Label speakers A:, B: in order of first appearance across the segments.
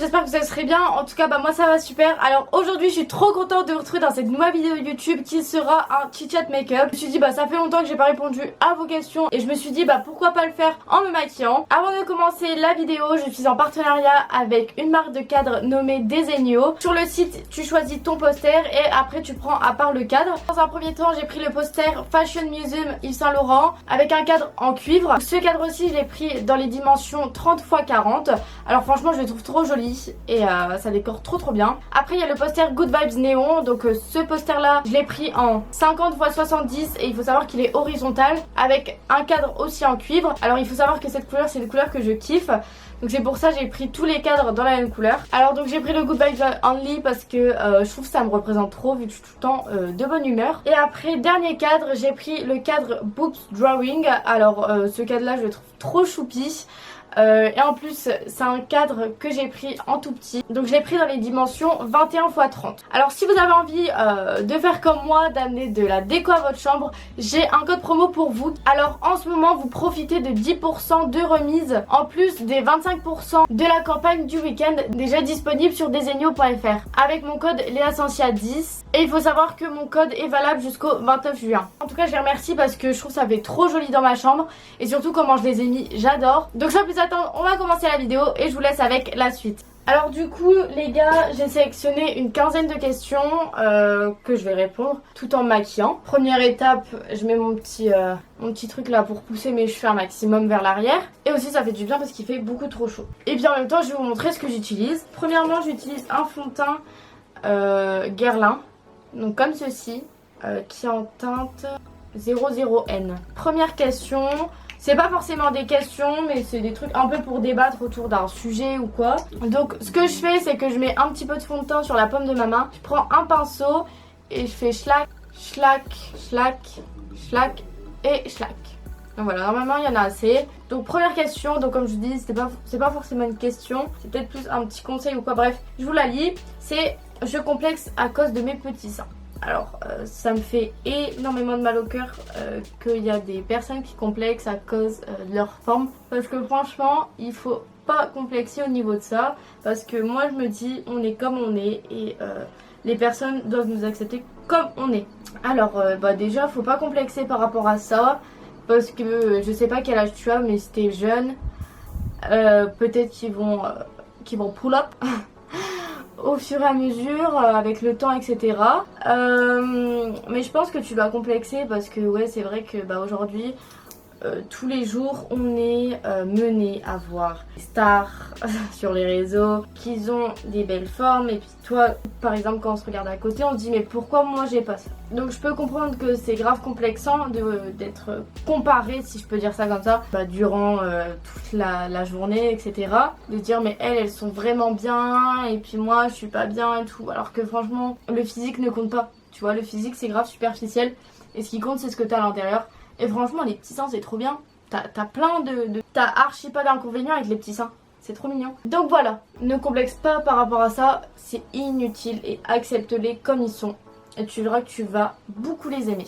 A: j'espère que vous serez bien. En tout cas bah moi ça va super. Alors aujourd'hui je suis trop contente de vous retrouver dans cette nouvelle vidéo YouTube qui sera un chit chat make-up. Je me suis dit bah ça fait longtemps que j'ai pas répondu à vos questions et je me suis dit bah pourquoi pas le faire en me maquillant. Avant de commencer la vidéo, je suis en partenariat avec une marque de cadre nommée Desenio. Sur le site tu choisis ton poster et après tu prends à part le cadre. Dans un premier temps j'ai pris le poster Fashion Museum Yves Saint Laurent avec un cadre en cuivre. Ce cadre aussi je l'ai pris dans les dimensions 30 x 40. Alors franchement je le trouve trop joli et ça décore trop bien. Après il y a le poster Good Vibes Néon. Donc ce poster là je l'ai pris en 50 x 70 et il faut savoir qu'il est horizontal avec un cadre aussi en cuivre. Alors il faut savoir que cette couleur c'est une couleur que je kiffe. Donc c'est pour ça que j'ai pris tous les cadres dans la même couleur. Alors donc j'ai pris le Good Vibes Only parce que je trouve que ça me représente trop vu que je suis tout le temps de bonne humeur. Et après dernier cadre j'ai pris le cadre Boobs Drawing. Alors ce cadre là je le trouve trop choupi. Et en plus c'est un cadre que j'ai pris en tout petit. Donc je l'ai pris dans les dimensions 21 x 30. Alors si vous avez envie de faire comme moi, d'amener de la déco à votre chambre, j'ai un code promo pour vous. Alors en ce moment vous profitez de 10% de remise en plus des 25% de la campagne du week-end déjà disponible sur desenio.fr avec mon code LeaSensia10. Et il faut savoir que mon code est valable jusqu'au 29 juin. En tout cas je les remercie parce que je trouve ça fait trop joli dans ma chambre. Et surtout comment je les ai mis, j'adore. Donc sans plus attendre, on va commencer la vidéo et je vous laisse avec la suite. Alors du coup les gars, j'ai sélectionné une quinzaine de questions que je vais répondre tout en me maquillant. Première étape, je mets mon petit truc là pour pousser mes cheveux un maximum vers l'arrière. Et aussi ça fait du bien parce qu'il fait beaucoup trop chaud. Et bien en même temps je vais vous montrer ce que j'utilise. Premièrement j'utilise un fond de teint Guerlain, donc comme ceci, qui est en teinte 00N. Première question. C'est pas forcément des questions mais c'est des trucs un peu pour débattre autour d'un sujet ou quoi. Donc ce que je fais c'est que je mets un petit peu de fond de teint sur la paume de ma main. Je prends un pinceau et je fais schlac, schlac, schlac, schlac et schlac. Donc voilà, normalement il y en a assez. Donc première question, donc comme je vous dis c'est pas forcément une question, c'est peut-être plus un petit conseil ou quoi, bref je vous la lis. C'est je complexe à cause de mes petits seins. Alors ça me fait énormément de mal au cœur qu'il y a des personnes qui complexent à cause de leur forme. Parce que franchement il faut pas complexer au niveau de ça. Parce que moi je me dis on est comme on est et les personnes doivent nous accepter comme on est. Alors déjà faut pas complexer par rapport à ça. Parce que je sais pas quel âge tu as mais si t'es jeune peut-être qu'ils vont pull up au fur et à mesure avec le temps etc. Mais je pense que tu dois complexer parce que ouais c'est vrai que aujourd'hui tous les jours on est mené à voir des stars sur les réseaux qui ont des belles formes et puis toi par exemple quand on se regarde à côté on se dit mais pourquoi moi j'ai pas ça. Donc je peux comprendre que c'est grave complexant d'être comparé si je peux dire ça comme ça durant toute la journée etc. De dire mais elles sont vraiment bien et puis moi je suis pas bien et tout, alors que franchement le physique ne compte pas, tu vois, le physique c'est grave superficiel et ce qui compte c'est ce que t'as à l'intérieur. Et franchement les petits seins c'est trop bien. T'as plein t'as archi pas d'inconvénients avec les petits seins. C'est trop mignon. Donc voilà, ne complexe pas par rapport à ça. C'est inutile et accepte-les comme ils sont. Et tu verras que tu vas beaucoup les aimer.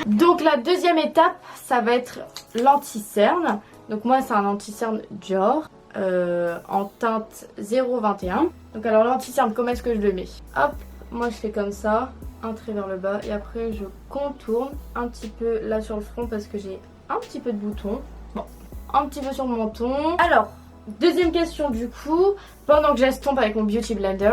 A: Donc la deuxième étape ça va être l'anti-cerne. Donc moi c'est un anti-cerne Dior en teinte 021. Donc alors l'anti-cerne comment est-ce que je le mets? Hop, moi je fais comme ça, un trait vers le bas et après je contourne un petit peu là sur le front parce que j'ai un petit peu de boutons. Bon, un petit peu sur le menton. Alors, deuxième question du coup, pendant que j'estompe avec mon Beauty Blender,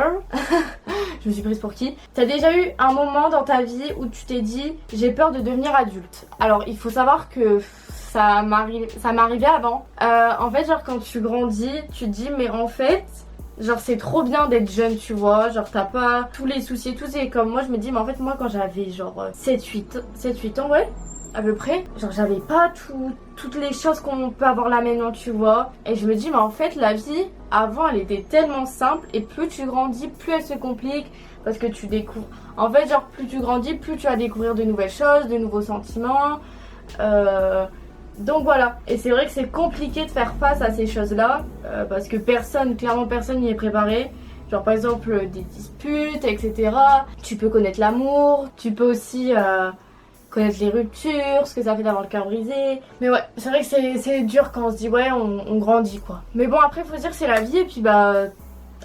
A: je me suis prise pour qui? T'as déjà eu un moment dans ta vie où tu t'es dit j'ai peur de devenir adulte? Alors il faut savoir que ça m'arrivait avant. En fait genre quand tu grandis, tu te dis mais en fait genre c'est trop bien d'être jeune tu vois, genre t'as pas tous les soucis et tout, c'est comme moi je me dis mais en fait moi quand j'avais genre 7-8 ans ouais à peu près, genre j'avais pas toutes les choses qu'on peut avoir là maintenant tu vois, et je me dis mais en fait la vie avant elle était tellement simple et plus tu grandis plus elle se complique parce que tu découvres, en fait genre plus tu grandis plus tu vas découvrir de nouvelles choses, de nouveaux sentiments donc voilà, et c'est vrai que c'est compliqué de faire face à ces choses là parce que clairement personne n'y est préparé. Genre par exemple des disputes etc. Tu peux connaître l'amour, tu peux aussi connaître les ruptures, ce que ça fait d'avoir le cœur brisé. Mais ouais, c'est vrai que c'est dur quand on se dit ouais on grandit quoi. Mais bon après faut se dire que c'est la vie et puis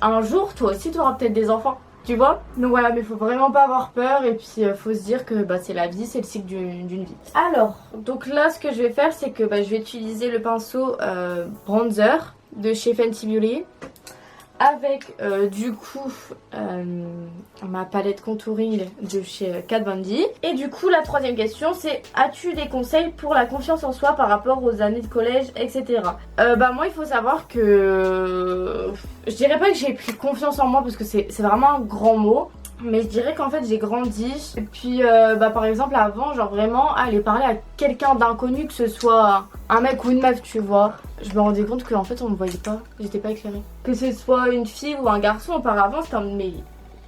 A: un jour toi aussi tu auras peut-être des enfants. Tu vois? Donc voilà, mais faut vraiment pas avoir peur et puis faut se dire que bah, c'est la vie, c'est le cycle d'une vie. Alors, donc là ce que je vais faire c'est que bah, je vais utiliser le pinceau bronzer de chez Fenty Beauty avec du coup ma palette contouring de chez Kat Von D. Et du coup la troisième question c'est: as-tu des conseils pour la confiance en soi par rapport aux années de collège, etc. Bah moi il faut savoir que je dirais pas que j'ai pris confiance en moi parce que c'est vraiment un grand mot, mais je dirais qu'en fait j'ai grandi. Et puis bah par exemple avant, genre vraiment aller parler à quelqu'un d'inconnu, que ce soit un mec ou une meuf, tu vois, je me rendais compte qu'en fait on me voyait pas, j'étais pas éclairée. Que ce soit une fille ou un garçon, auparavant c'était un... mais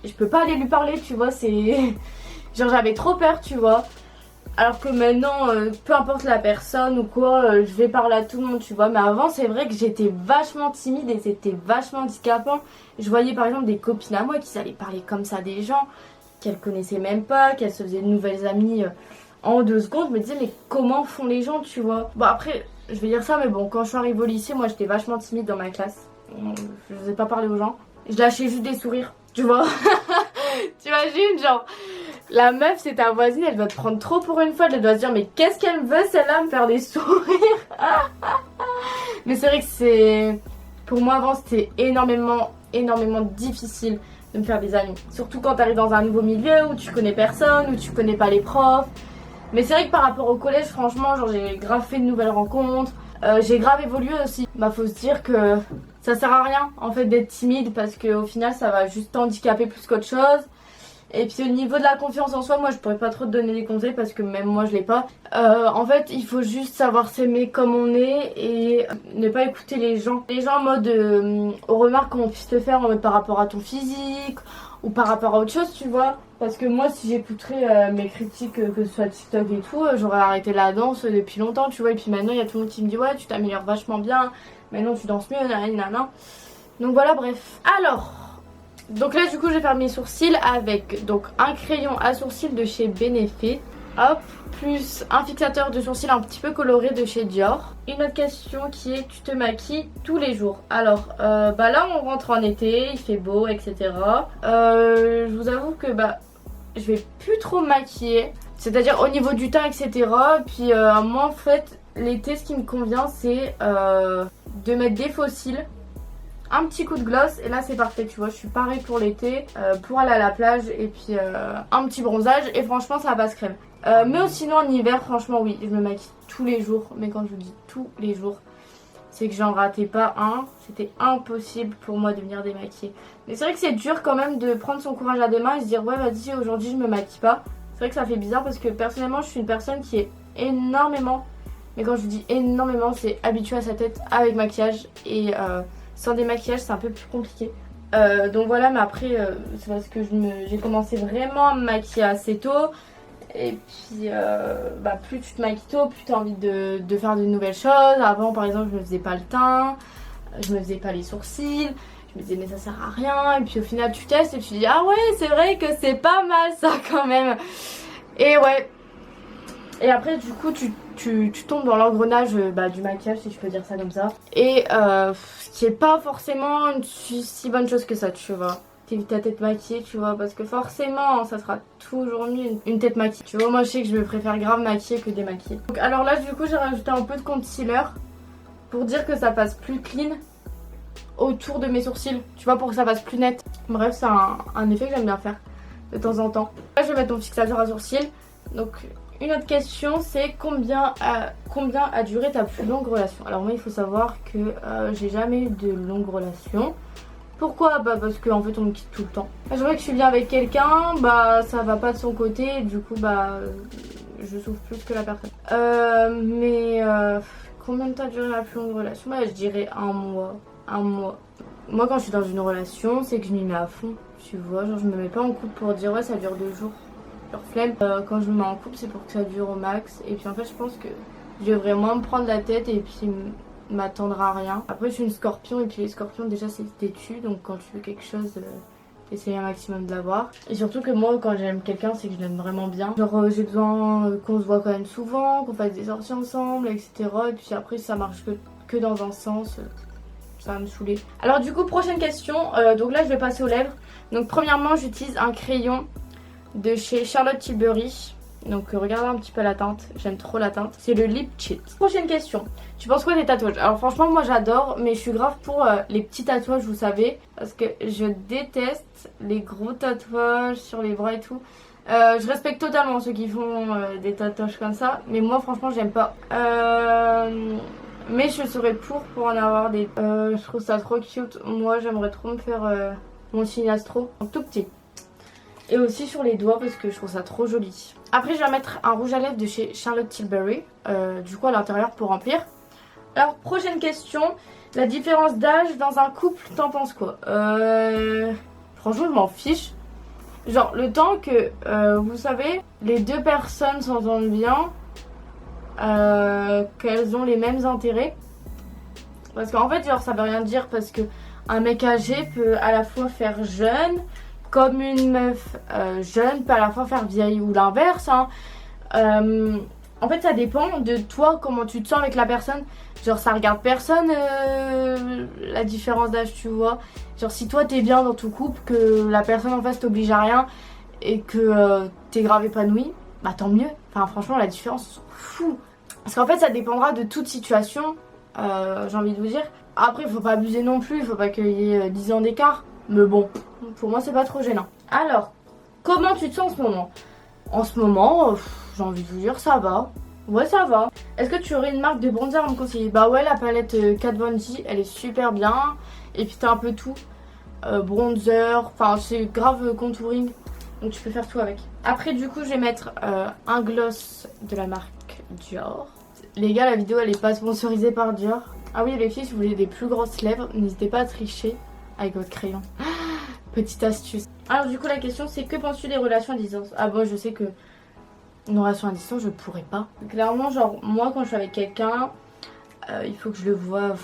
A: je peux pas aller lui parler, tu vois, c'est... genre j'avais trop peur, tu vois. Alors que maintenant, peu importe la personne ou quoi, je vais parler à tout le monde, tu vois. Mais avant, c'est vrai que j'étais vachement timide et c'était vachement handicapant. Je voyais par exemple des copines à moi qui allaient parler comme ça à des gens qu'elles connaissaient même pas, qu'elles se faisaient de nouvelles amies en 2 secondes. Je me disais, mais comment font les gens, tu vois. Bon, après, je vais dire ça, mais bon, quand je suis arrivée au lycée, moi j'étais vachement timide dans ma classe. Je n'osais pas parler aux gens. Je lâchais juste des sourires, tu vois. T'imagines, genre... La meuf, c'est ta voisine, elle doit te prendre trop pour une fois, elle doit se dire mais qu'est-ce qu'elle veut celle-là, me faire des sourires. Mais c'est vrai que c'est... Pour moi avant c'était énormément difficile de me faire des amis. Surtout quand t'arrives dans un nouveau milieu où tu connais personne, où tu connais pas les profs. Mais c'est vrai que par rapport au collège, franchement, genre j'ai grave fait de nouvelles rencontres. J'ai grave évolué aussi. Bah faut se dire que ça sert à rien en fait d'être timide parce qu'au final ça va juste t'handicaper plus qu'autre chose. Et puis au niveau de la confiance en soi, moi je pourrais pas trop te donner des conseils parce que même moi je l'ai pas. En fait il faut juste savoir s'aimer comme on est et ne pas écouter les gens. Les gens en mode aux remarques qu'on puisse te faire en mode par rapport à ton physique ou par rapport à autre chose, tu vois. Parce que moi si j'écouterais mes critiques, que ce soit TikTok et tout, j'aurais arrêté la danse depuis longtemps, tu vois. Et puis maintenant il y a tout le monde qui me dit ouais tu t'améliores vachement bien, maintenant tu danses mieux, nanana. Donc voilà, bref. Alors... donc là du coup je vais faire mes sourcils avec donc un crayon à sourcils de chez Benefit, hop, plus un fixateur de sourcils un petit peu coloré de chez Dior. Une autre question qui est: tu te maquilles tous les jours? Alors bah là on rentre en été, il fait beau, etc. Je vous avoue que bah je vais plus trop me maquiller, c'est-à-dire au niveau du teint, etc. Puis moi en fait l'été ce qui me convient c'est de mettre des faux cils, un petit coup de gloss et là c'est parfait, tu vois. Je suis pareil pour l'été, pour aller à la plage et puis un petit bronzage et franchement ça passe crème. Mais sinon en hiver franchement oui je me maquille tous les jours, mais quand je vous dis tous les jours c'est que j'en ratais pas un, c'était impossible pour moi de venir démaquiller. Mais c'est vrai que c'est dur quand même de prendre son courage à deux mains et se dire ouais vas-y aujourd'hui je me maquille pas. C'est vrai que ça fait bizarre parce que personnellement je suis une personne qui est énormément, mais quand je vous dis énormément c'est habituée à sa tête avec maquillage et sans démaquillage c'est un peu plus compliqué. Donc voilà, mais après c'est parce que j'ai commencé vraiment à me maquiller assez tôt. Et puis bah, plus tu te maquilles tôt, plus tu as envie de faire de nouvelles choses. Avant par exemple je me faisais pas le teint, je me faisais pas les sourcils, je me disais mais ça sert à rien. Et puis au final tu testes et tu dis ah ouais c'est vrai que c'est pas mal ça quand même. Et ouais. Et après du coup tu tombes dans l'engrenage du maquillage, si je peux dire ça comme ça. Et ce qui est pas forcément une si bonne chose que ça, tu vois. T'évites ta tête maquillée, tu vois, parce que forcément ça sera toujours mieux une tête maquillée. Tu vois, moi je sais que je me préfère grave maquiller que démaquiller. Donc alors là du coup j'ai rajouté un peu de concealer pour dire que ça passe plus clean autour de mes sourcils, tu vois, pour que ça fasse plus net. Bref, c'est un effet que j'aime bien faire de temps en temps. Là je vais mettre mon fixateur à sourcils. Donc une autre question c'est combien a duré ta plus longue relation? Alors moi il faut savoir que j'ai jamais eu de longue relation. Pourquoi? Bah parce qu'en fait on me quitte tout le temps. Je vois que je suis bien avec quelqu'un, bah ça va pas de son côté et du coup bah je souffre plus que la personne. Combien de temps a duré la plus longue relation? Bah je dirais un mois. Moi quand je suis dans une relation c'est que je m'y mets à fond, tu vois, genre je me mets pas en couple pour dire ouais ça dure 2 jours. Genre flemme. Quand je me mets en couple c'est pour que ça dure au max. Et puis en fait je pense que je devrais moins me prendre la tête et puis m'attendre à rien. Après je suis une scorpion et puis les scorpions déjà c'est têtu, donc quand tu veux quelque chose essayer un maximum de l'avoir. Et surtout que moi quand j'aime quelqu'un c'est que je l'aime vraiment bien. Genre j'ai besoin qu'on se voit quand même souvent, qu'on fasse des sorties ensemble, etc. Et puis après si ça marche que dans un sens, ça va me saouler. Alors du coup prochaine question, donc là je vais passer aux lèvres. Donc premièrement j'utilise un crayon de chez Charlotte Tilbury. Donc regardez un petit peu la teinte, j'aime trop la teinte. C'est le Lip Cheat. Prochaine question, tu penses quoi des tatouages? Alors franchement moi j'adore, mais je suis grave pour les petits tatouages, vous savez. Parce que je déteste les gros tatouages sur les bras et tout. Je respecte totalement ceux qui font des tatouages comme ça, mais moi franchement j'aime pas. Mais je serais pour en avoir des... je trouve ça trop cute. Moi j'aimerais trop me faire mon signe astro en tout petit. Et aussi sur les doigts parce que je trouve ça trop joli. Après je vais mettre un rouge à lèvres de chez Charlotte Tilbury. Du coup à l'intérieur pour remplir. Alors prochaine question. La différence d'âge dans un couple, t'en penses quoi? Franchement je m'en fiche. Genre le temps que vous savez les deux personnes s'entendent bien, qu'elles ont les mêmes intérêts. Parce qu'en fait genre ça veut rien dire, parce que un mec âgé peut à la fois faire jeune, comme une meuf jeune peut à la fois faire vieille, ou l'inverse hein. En fait ça dépend de toi, comment tu te sens avec la personne. Genre ça regarde personne la différence d'âge, tu vois. Genre si toi t'es bien dans ton couple, que la personne en face t'oblige à rien et que t'es grave épanoui, bah tant mieux. Enfin franchement la différence on s'en fout. Parce qu'en fait ça dépendra de toute situation, j'ai envie de vous dire. Après il faut pas abuser non plus, il faut pas qu'il y ait 10 ans d'écart. Mais bon, pour moi c'est pas trop gênant. Alors, comment tu te sens en ce moment? En ce moment, j'ai envie de vous dire ça va. Ouais ça va. Est-ce que tu aurais une marque de bronzer à me conseiller? Bah ouais, la palette Kat Von D, elle est super bien. Et puis t'as un peu tout. Bronzer, enfin c'est grave contouring. Donc tu peux faire tout avec. Après du coup je vais mettre un gloss de la marque Dior. Les gars, la vidéo elle est pas sponsorisée par Dior. Ah oui les filles, si vous voulez des plus grosses lèvres, n'hésitez pas à tricher avec votre crayon. Petite astuce. Alors du coup la question c'est, que penses-tu des relations à distance? Ah bon, je sais que une relation à distance je pourrais pas. Clairement genre moi quand je suis avec quelqu'un, il faut que je le vois.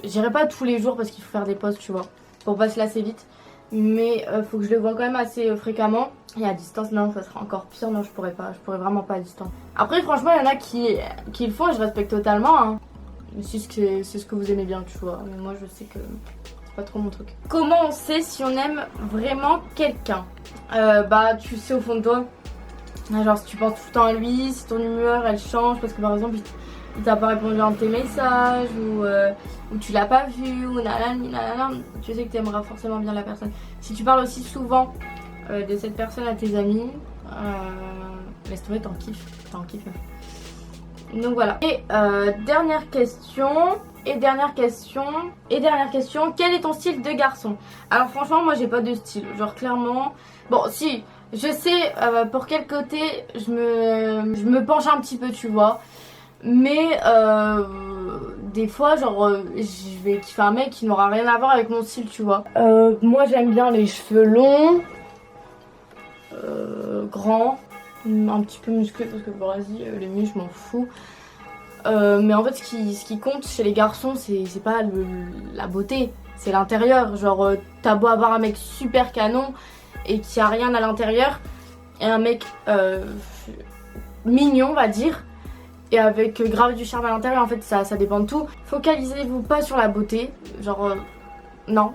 A: J'irai pas tous les jours parce qu'il faut faire des pauses, tu vois, pour pas se lasser vite. Mais faut que je le vois quand même assez fréquemment. Et à distance non, ça sera encore pire. Non je pourrais pas, je pourrais vraiment pas à distance. Après franchement il y en a qui le font et je respecte totalement hein. C'est ce que vous aimez bien, tu vois. Mais moi je sais que pas trop mon truc. Comment on sait si on aime vraiment quelqu'un? Bah tu sais au fond de toi. Genre si tu penses tout le temps à lui, si ton humeur elle change parce que par exemple il t'a pas répondu à un de tes messages, ou tu l'as pas vu, ou nanani nanana, tu sais que tu aimeras forcément bien la personne. Si tu parles aussi souvent de cette personne à tes amis, laisse tomber, t'en kiffes. Donc voilà. Et dernière question, quel est ton style de garçon? Alors franchement moi j'ai pas de style, genre clairement. Bon si, je sais pour quel côté je me penche un petit peu, tu vois. Mais des fois genre je vais kiffer un mec qui n'aura rien à voir avec mon style, tu vois. Moi j'aime bien les cheveux longs, grands, un petit peu musclés parce que vas-y les muscles je m'en fous. Mais en fait ce qui compte chez les garçons c'est pas la beauté, c'est l'intérieur. Genre t'as beau avoir un mec super canon et qui a rien à l'intérieur, et un mec mignon on va dire, et avec grave du charme à l'intérieur, en fait ça dépend de tout. Focalisez-vous pas sur la beauté, genre non.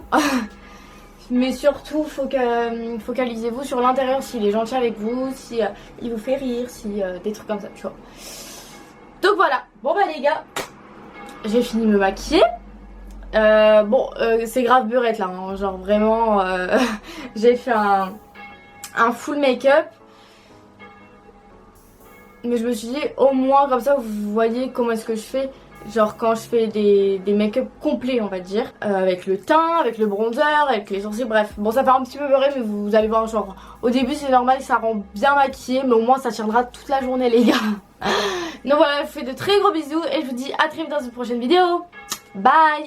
A: Mais surtout focalisez-vous sur l'intérieur, s'il est gentil avec vous, si il vous fait rire, si des trucs comme ça, tu vois. Donc voilà, bon bah les gars, j'ai fini de me maquiller. C'est grave beurette là, hein. Genre vraiment j'ai fait un full make-up. Mais je me suis dit au moins comme ça vous voyez comment est-ce que je fais. Genre quand je fais des make-up complets on va dire, avec le teint, avec le bronzer, avec les sourcils, bref. Bon ça fait un petit peu beurré mais vous allez voir, genre au début c'est normal, ça rend bien maquillé, mais au moins ça tiendra toute la journée les gars. Donc voilà, je vous fais de très gros bisous et je vous dis à très vite dans une prochaine vidéo. Bye.